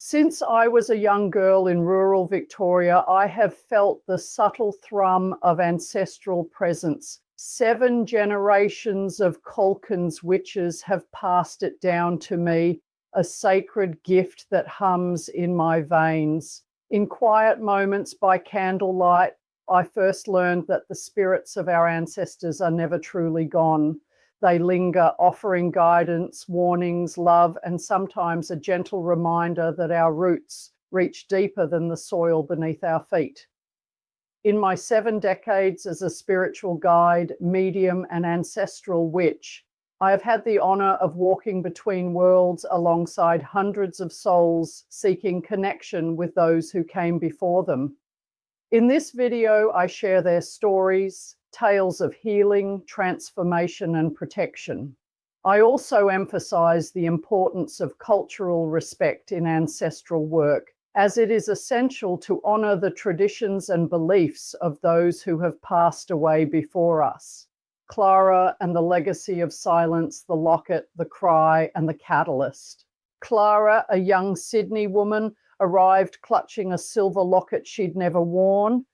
Since I was a young girl in rural Victoria, I have felt the subtle thrum of ancestral presence. 7 generations of Kulkens witches have passed it down to me, a sacred gift that hums in my veins. In quiet moments by candlelight, I first learned that the spirits of our ancestors are never truly gone. They linger, offering guidance, warnings, love, and sometimes a gentle reminder that our roots reach deeper than the soil beneath our feet. In my 7 decades as a spiritual guide, medium, and ancestral witch, I have had the honor of walking between worlds alongside hundreds of souls seeking connection with those who came before them. In this video, I share their stories, tales of healing, transformation, and protection. I also emphasize the importance of cultural respect in ancestral work, as it is essential to honor the traditions and beliefs of those who have passed away before us. Clara and the legacy of silence, the locket, the cry, and the catalyst. Clara, a young Sydney woman, arrived clutching a silver locket she'd never worn.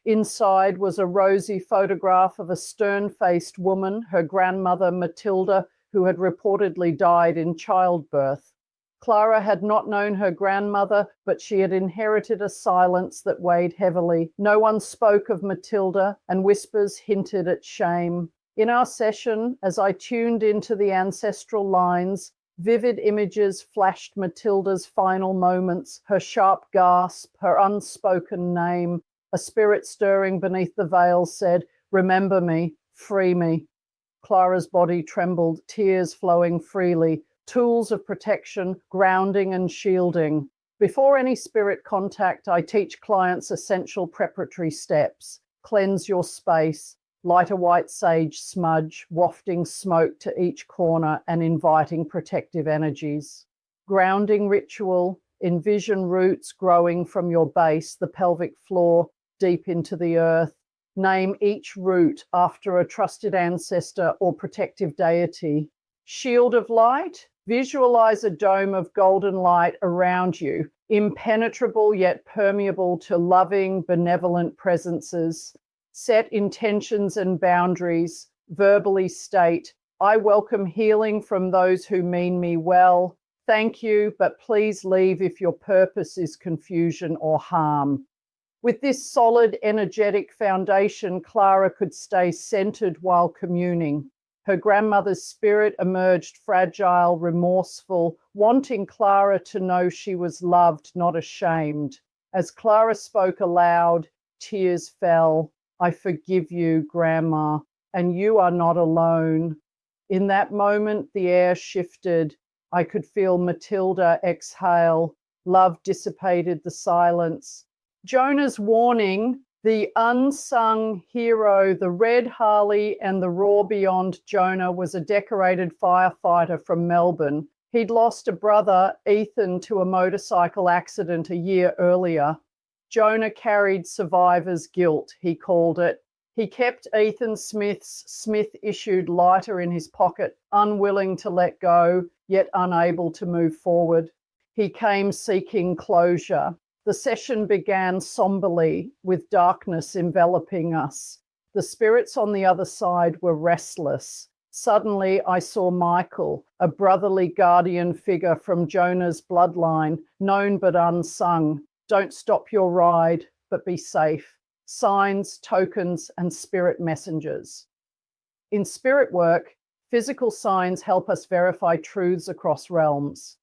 Inside was a rosy photograph of a stern-faced woman, her grandmother Matilda, who had reportedly died in childbirth. Clara had not known her grandmother, but she had inherited a silence that weighed heavily. No one spoke of Matilda, and whispers hinted at shame. In our session, as I tuned into the ancestral lines, vivid images flashed Matilda's final moments, her sharp gasp, her unspoken name. A spirit stirring beneath the veil said, "Remember me, free me." Clara's body trembled, tears flowing freely, tools of protection, grounding and shielding. Before any spirit contact, I teach clients essential preparatory steps. Cleanse your space, light a white sage smudge, wafting smoke to each corner and inviting protective energies. Grounding ritual, envision roots growing from your base, the pelvic floor, deep into the earth. Name each root after a trusted ancestor or protective deity. Shield of light, visualize a dome of golden light around you, impenetrable yet permeable to loving, benevolent presences. Set intentions and boundaries, verbally state, "I welcome healing from those who mean me well. Thank you, but please leave if your purpose is confusion or harm." With this solid, energetic foundation, Clara could stay centered while communing. Her grandmother's spirit emerged fragile, remorseful, wanting Clara to know she was loved, not ashamed. As Clara spoke aloud, tears fell. "I forgive you, Grandma, and you are not alone." In that moment, the air shifted. I could feel Matilda exhale. Love dissipated the silence. Jonah's warning, the unsung hero, the red Harley and the raw beyond Jonah, was a decorated firefighter from Melbourne. He'd lost a brother, Ethan, to a motorcycle accident a year earlier. Jonah carried survivor's guilt, he called it. He kept Ethan Smith's Smith-issued lighter in his pocket, unwilling to let go, yet unable to move forward. He came seeking closure. The session began somberly, with darkness enveloping us. The spirits on the other side were restless. Suddenly, I saw Michael, a brotherly guardian figure from Jonah's bloodline, known but unsung. Don't stop your ride, but be safe. Signs, tokens, and spirit messengers. In spirit work, physical signs help us verify truths across realms.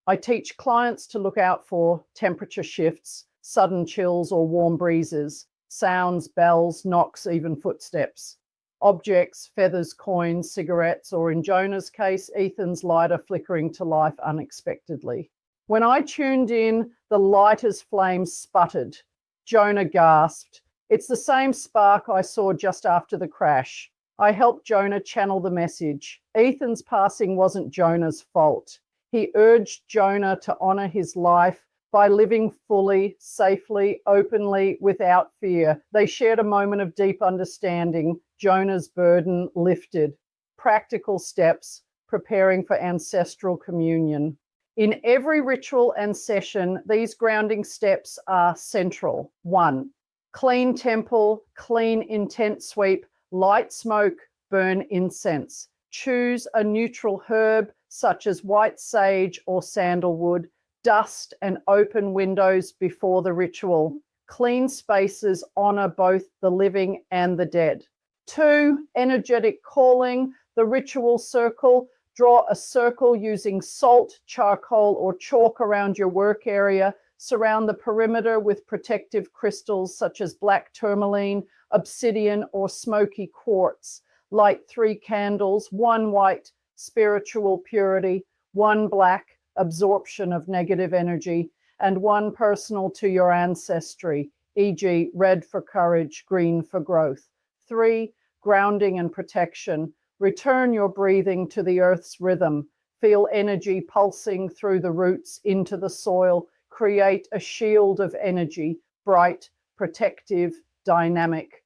I teach clients to look out for temperature shifts, sudden chills or warm breezes, sounds, bells, knocks, even footsteps. Objects, feathers, coins, cigarettes, or in Jonah's case, Ethan's lighter flickering to life unexpectedly. When I tuned in, the lighter's flame sputtered. Jonah gasped. "It's the same spark I saw just after the crash." I helped Jonah channel the message. Ethan's passing wasn't Jonah's fault. He urged Jonah to honor his life by living fully, safely, openly, without fear. They shared a moment of deep understanding. Jonah's burden lifted. Practical steps, preparing for ancestral communion. In every ritual and session, these grounding steps are central. 1. Clean temple, clean intent sweep, light smoke, burn incense. Choose a neutral herb such as white sage or sandalwood. Dust and open windows before the ritual. Clean spaces honor both the living and the dead. 2. Energetic calling, the ritual circle. Draw a circle using salt, charcoal, or chalk around your work area. Surround the perimeter with protective crystals such as black tourmaline, obsidian, or smoky quartz. Light 3 candles, 1 white, spiritual purity, 1 black, absorption of negative energy, and 1 personal to your ancestry, e.g. red for courage, green for growth. 3. Grounding and protection. Return your breathing to the earth's rhythm. Feel energy pulsing through the roots into the soil. Create a shield of energy, bright, protective, dynamic.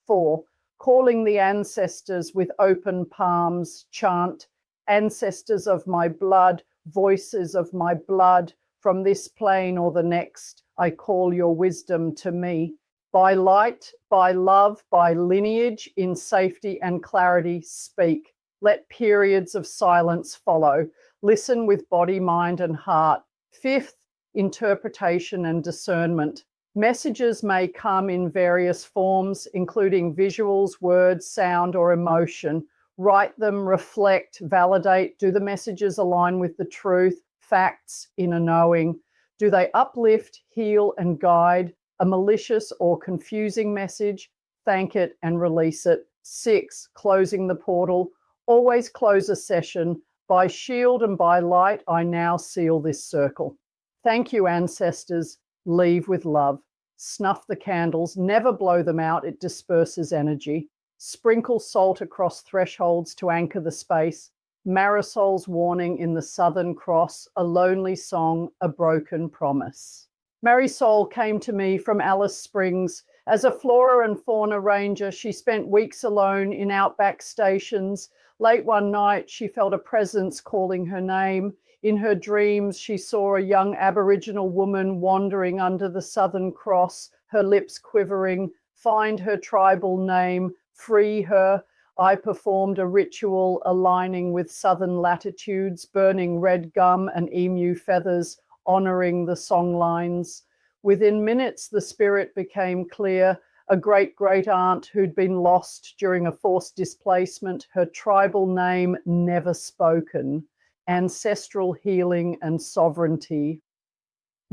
4. Calling the ancestors with open palms. Chant, ancestors of my blood, voices of my blood, from this plane or the next, I call your wisdom to me. By light, by love, by lineage, in safety and clarity, speak. Let periods of silence follow. Listen with body, mind, and heart. 5th, interpretation and discernment. Messages may come in various forms, including visuals, words, sound, or emotion. Write them, reflect, validate. Do the messages align with the truth, facts, inner knowing? Do they uplift, heal, and guide? A malicious or confusing message? Thank it and release it. 6, closing the portal. Always close a session. By shield and by light, I now seal this circle. Thank you, ancestors. Leave with love. Snuff the candles. Never blow them out. It disperses energy. Sprinkle salt across thresholds to anchor the space. Marisol's warning in the Southern Cross, a lonely song, a broken promise. Marisol came to me from Alice Springs. As a flora and fauna ranger, she spent weeks alone in outback stations. Late one night, she felt a presence calling her name. In her dreams, she saw a young Aboriginal woman wandering under the Southern Cross, her lips quivering. Find her tribal name, free her. I performed a ritual aligning with southern latitudes, burning red gum and emu feathers, honoring the songlines. Within minutes, the spirit became clear. A great-great-aunt who'd been lost during a forced displacement, her tribal name never spoken, ancestral healing and sovereignty.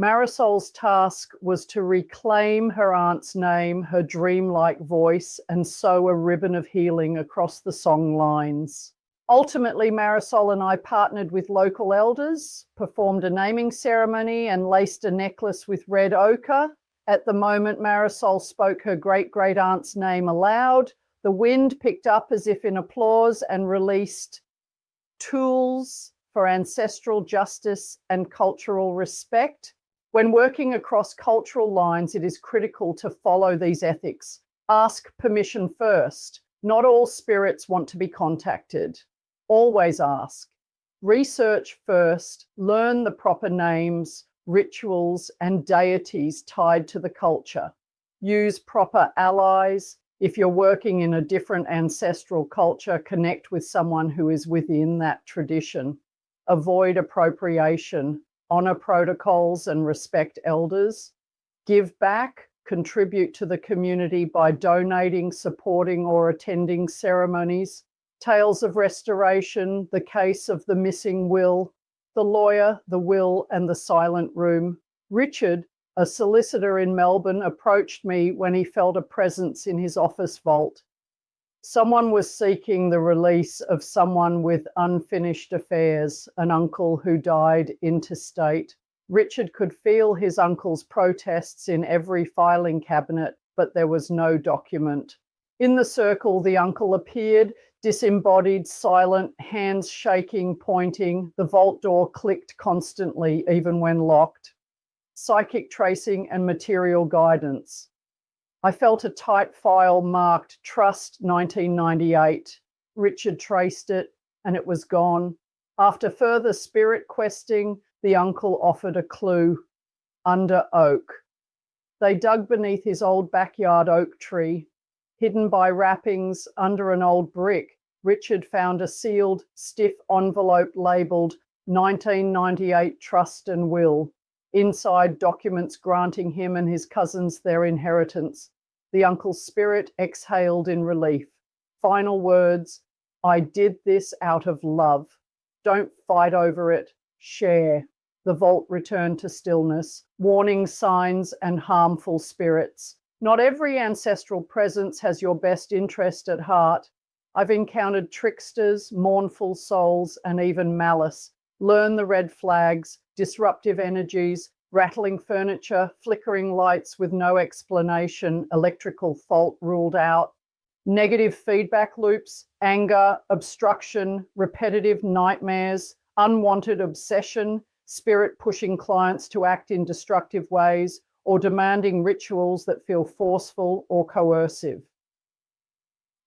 Marisol's task was to reclaim her aunt's name, her dreamlike voice, and sew a ribbon of healing across the song lines. Ultimately, Marisol and I partnered with local elders, performed a naming ceremony, and laced a necklace with red ochre. At the moment, Marisol spoke her great-great-aunt's name aloud. The wind picked up as if in applause and released tools for ancestral justice and cultural respect. When working across cultural lines, it is critical to follow these ethics. Ask permission first. Not all spirits want to be contacted. Always ask. Research first. Learn the proper names, rituals, and deities tied to the culture. Use proper allies. If you're working in a different ancestral culture, connect with someone who is within that tradition. Avoid appropriation. Honor protocols and respect elders. Give back. Contribute to the community by donating, supporting, or attending ceremonies. Tales of restoration, the case of the missing will, the lawyer, the will, and the silent room. Richard, a solicitor in Melbourne, approached me when he felt a presence in his office vault. Someone was seeking the release of someone with unfinished affairs, an uncle who died interstate. Richard could feel his uncle's protests in every filing cabinet, but there was no document. In the circle, the uncle appeared, disembodied, silent, hands shaking, pointing. The vault door clicked constantly, even when locked. Psychic tracing and material guidance. I felt a tight file marked Trust 1998. Richard traced it and it was gone. After further spirit questing, the uncle offered a clue: under oak. They dug beneath his old backyard oak tree. Hidden by wrappings under an old brick, Richard found a sealed, stiff envelope labelled 1998 Trust and Will. Inside, documents granting him and his cousins their inheritance. The uncle's spirit exhaled in relief. Final words: I did this out of love. Don't fight over it. Share. The vault returned to stillness. Warning signs and harmful spirits. Not every ancestral presence has your best interest at heart. I've encountered tricksters, mournful souls, and even malice. Learn the red flags, disruptive energies, rattling furniture, flickering lights with no explanation, electrical fault ruled out. Negative feedback loops, anger, obstruction, repetitive nightmares, unwanted obsession, spirit pushing clients to act in destructive ways, or demanding rituals that feel forceful or coercive.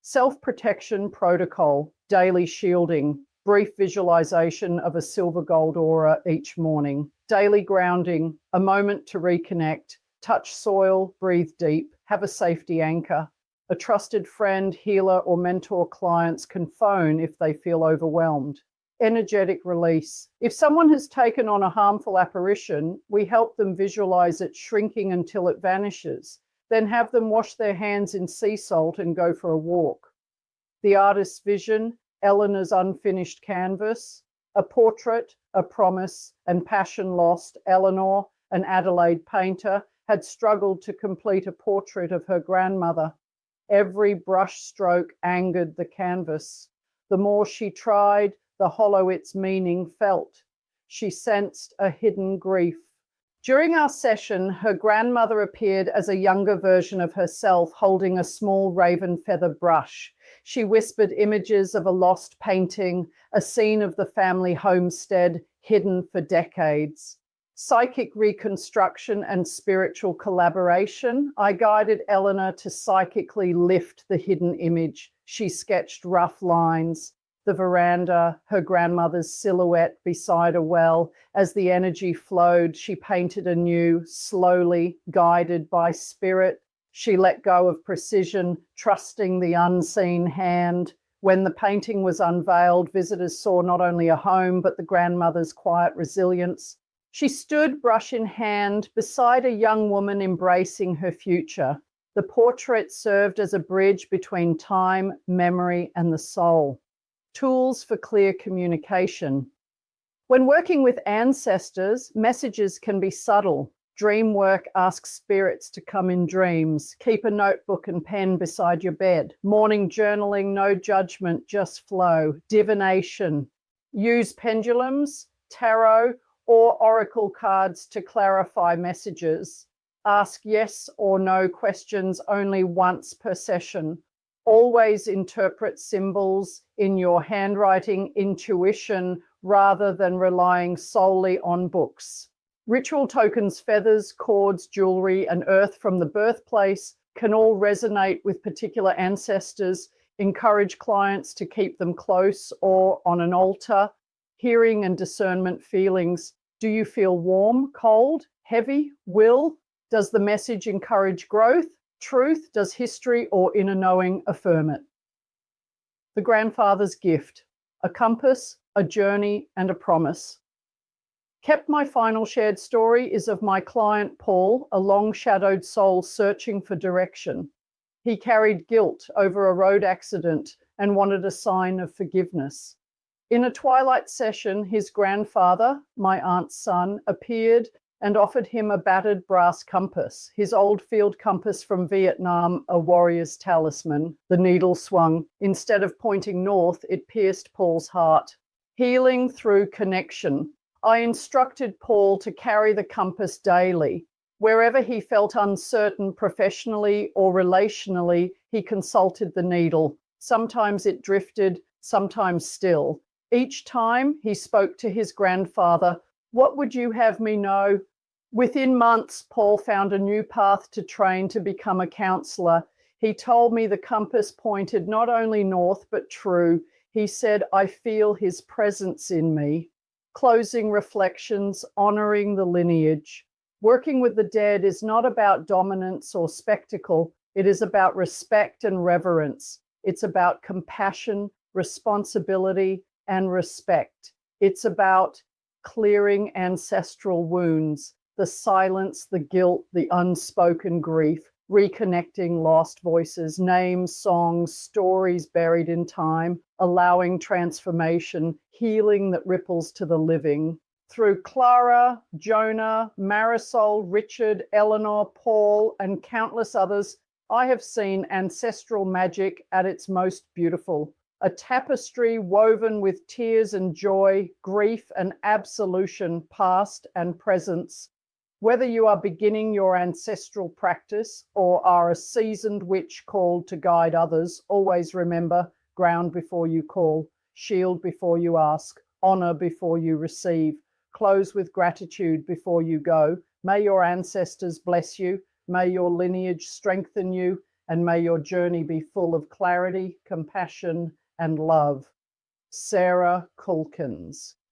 Self-protection protocol, daily shielding, brief visualization of a silver gold aura each morning, daily grounding, a moment to reconnect, touch soil, breathe deep, have a safety anchor. A trusted friend, healer, or mentor clients can phone if they feel overwhelmed. Energetic release. If someone has taken on a harmful apparition, we help them visualize it shrinking until it vanishes, then have them wash their hands in sea salt and go for a walk. The artist's vision, Eleanor's unfinished canvas, a portrait, a promise, and passion lost. Eleanor, an Adelaide painter, had struggled to complete a portrait of her grandmother. Every brush stroke angered the canvas. The more she tried, the hollow its meaning felt. She sensed a hidden grief. During our session, her grandmother appeared as a younger version of herself, holding a small raven feather brush. She whispered images of a lost painting, a scene of the family homestead hidden for decades. Psychic reconstruction and spiritual collaboration. I guided Eleanor to psychically lift the hidden image. She sketched rough lines. The veranda, her grandmother's silhouette beside a well. As the energy flowed, she painted anew, slowly, guided by spirit. She let go of precision, trusting the unseen hand. When the painting was unveiled, visitors saw not only a home, but the grandmother's quiet resilience. She stood, brush in hand, beside a young woman embracing her future. The portrait served as a bridge between time, memory, and the soul. Tools for clear communication. When working with ancestors, messages can be subtle. Dream work asks spirits to come in dreams. Keep a notebook and pen beside your bed. Morning journaling, no judgment, just flow. Divination. Use pendulums, tarot, or oracle cards to clarify messages. Ask yes or no questions only once per session. Always interpret symbols in your handwriting, intuition, rather than relying solely on books. Ritual tokens, feathers, cords, jewelry, and earth from the birthplace can all resonate with particular ancestors. Encourage clients to keep them close or on an altar. Hearing and discernment feelings. Do you feel warm, cold, heavy, will? Does the message encourage growth, truth? Does history or inner knowing affirm it? The grandfather's gift, a compass, a journey, and a promise. Kept my final shared story is of my client Paul, a long-shadowed soul searching for direction. He carried guilt over a road accident and wanted a sign of forgiveness. In a twilight session, his grandfather, my aunt's son, appeared and offered him a battered brass compass, his old field compass from Vietnam, a warrior's talisman. The needle swung. Instead of pointing north, it pierced Paul's heart. Healing through connection. I instructed Paul to carry the compass daily. Wherever he felt uncertain professionally or relationally, he consulted the needle. Sometimes it drifted, sometimes still. Each time he spoke to his grandfather, "What would you have me know?" Within months, Paul found a new path to train to become a counsellor. He told me the compass pointed not only north, but true. He said, I feel his presence in me. Closing reflections, honoring the lineage. Working with the dead is not about dominance or spectacle. It is about respect and reverence. It's about compassion, responsibility, and respect. It's about clearing ancestral wounds, the silence, the guilt, the unspoken grief, reconnecting lost voices, names, songs, stories buried in time, allowing transformation, healing that ripples to the living. Through Clara, Jonah, Marisol, Richard, Eleanor, Paul, and countless others, I have seen ancestral magic at its most beautiful. A tapestry woven with tears and joy, grief and absolution, past and presence. Whether you are beginning your ancestral practice or are a seasoned witch called to guide others, always remember, ground before you call, shield before you ask, honor before you receive, close with gratitude before you go. May your ancestors bless you, may your lineage strengthen you, and may your journey be full of clarity, compassion, and love. Sarah Kulkens.